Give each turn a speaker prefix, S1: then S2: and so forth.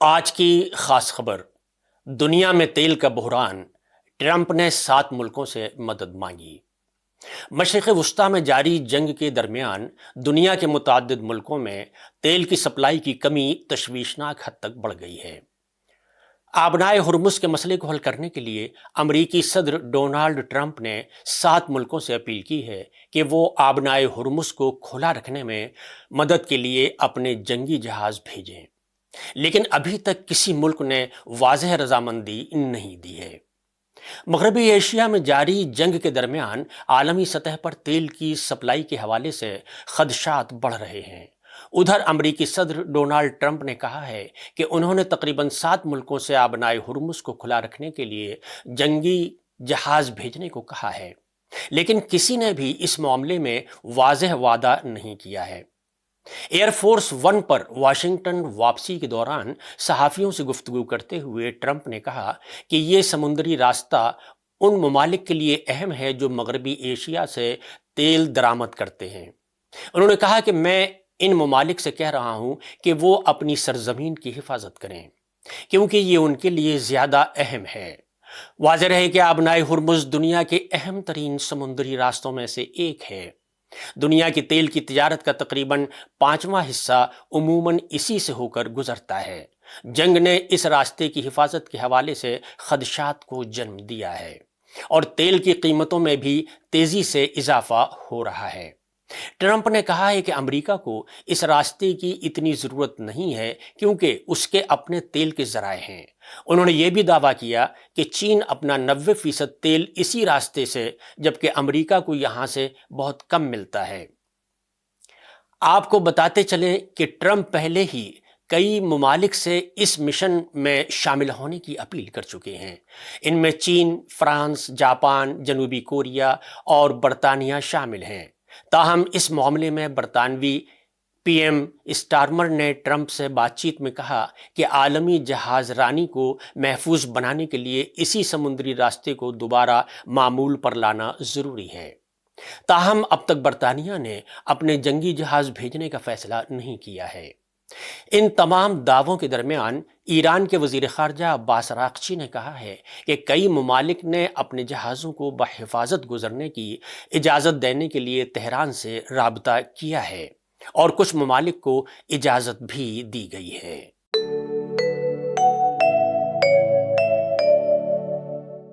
S1: آج کی خاص خبر، دنیا میں تیل کا بحران، ٹرمپ نے 7 ملکوں سے مدد مانگی۔ مشرق وسطیٰ میں جاری جنگ کے درمیان دنیا کے متعدد ملکوں میں تیل کی سپلائی کی کمی تشویشناک حد تک بڑھ گئی ہے۔ آبنائے ہرمز کے مسئلے کو حل کرنے کے لیے امریکی صدر ڈونالڈ ٹرمپ نے 7 ملکوں سے اپیل کی ہے کہ وہ آبنائے ہرمز کو کھلا رکھنے میں مدد کے لیے اپنے جنگی جہاز بھیجیں، لیکن ابھی تک کسی ملک نے واضح رضامندی نہیں دی ہے۔ مغربی ایشیا میں جاری جنگ کے درمیان عالمی سطح پر تیل کی سپلائی کے حوالے سے خدشات بڑھ رہے ہیں۔ ادھر امریکی صدر ڈونالڈ ٹرمپ نے کہا ہے کہ انہوں نے تقریباً 7 ملکوں سے آبنائے ہرمز کو کھلا رکھنے کے لیے جنگی جہاز بھیجنے کو کہا ہے، لیکن کسی نے بھی اس معاملے میں واضح وعدہ نہیں کیا ہے۔ ایئر فورس ون پر واشنگٹن واپسی کے دوران صحافیوں سے گفتگو کرتے ہوئے ٹرمپ نے کہا کہ یہ سمندری راستہ ان ممالک کے لیے اہم ہے جو مغربی ایشیا سے تیل درآمد کرتے ہیں۔ انہوں نے کہا کہ میں ان ممالک سے کہہ رہا ہوں کہ وہ اپنی سرزمین کی حفاظت کریں، کیونکہ یہ ان کے لیے زیادہ اہم ہے۔ واضح رہے کہ آبنائے ہرمز دنیا کے اہم ترین سمندری راستوں میں سے ایک ہے۔ دنیا کی تیل کی تجارت کا تقریباً 5واں حصہ عموماً اسی سے ہو کر گزرتا ہے۔ جنگ نے اس راستے کی حفاظت کے حوالے سے خدشات کو جنم دیا ہے اور تیل کی قیمتوں میں بھی تیزی سے اضافہ ہو رہا ہے۔ ٹرمپ نے کہا ہے کہ امریکہ کو اس راستے کی اتنی ضرورت نہیں ہے کیونکہ اس کے اپنے تیل کے ذرائع ہیں۔ انہوں نے یہ بھی دعویٰ کیا کہ چین اپنا 90% تیل اسی راستے سے، جبکہ امریکہ کو یہاں سے بہت کم ملتا ہے۔ آپ کو بتاتے چلیں کہ ٹرمپ پہلے ہی کئی ممالک سے اس مشن میں شامل ہونے کی اپیل کر چکے ہیں۔ ان میں چین، فرانس، جاپان، جنوبی کوریا اور برطانیہ شامل ہیں۔ تاہم اس معاملے میں برطانوی پی ایم اسٹارمر نے ٹرمپ سے بات چیت میں کہا کہ عالمی جہاز رانی کو محفوظ بنانے کے لیے اسی سمندری راستے کو دوبارہ معمول پر لانا ضروری ہے۔ تاہم اب تک برطانیہ نے اپنے جنگی جہاز بھیجنے کا فیصلہ نہیں کیا ہے۔ ان تمام دعووں کے درمیان ایران کے وزیر خارجہ عباس اراغچی نے کہا ہے کہ کئی ممالک نے اپنے جہازوں کو بحفاظت گزرنے کی اجازت دینے کے لیے تہران سے رابطہ کیا ہے اور کچھ ممالک کو اجازت بھی دی گئی ہے۔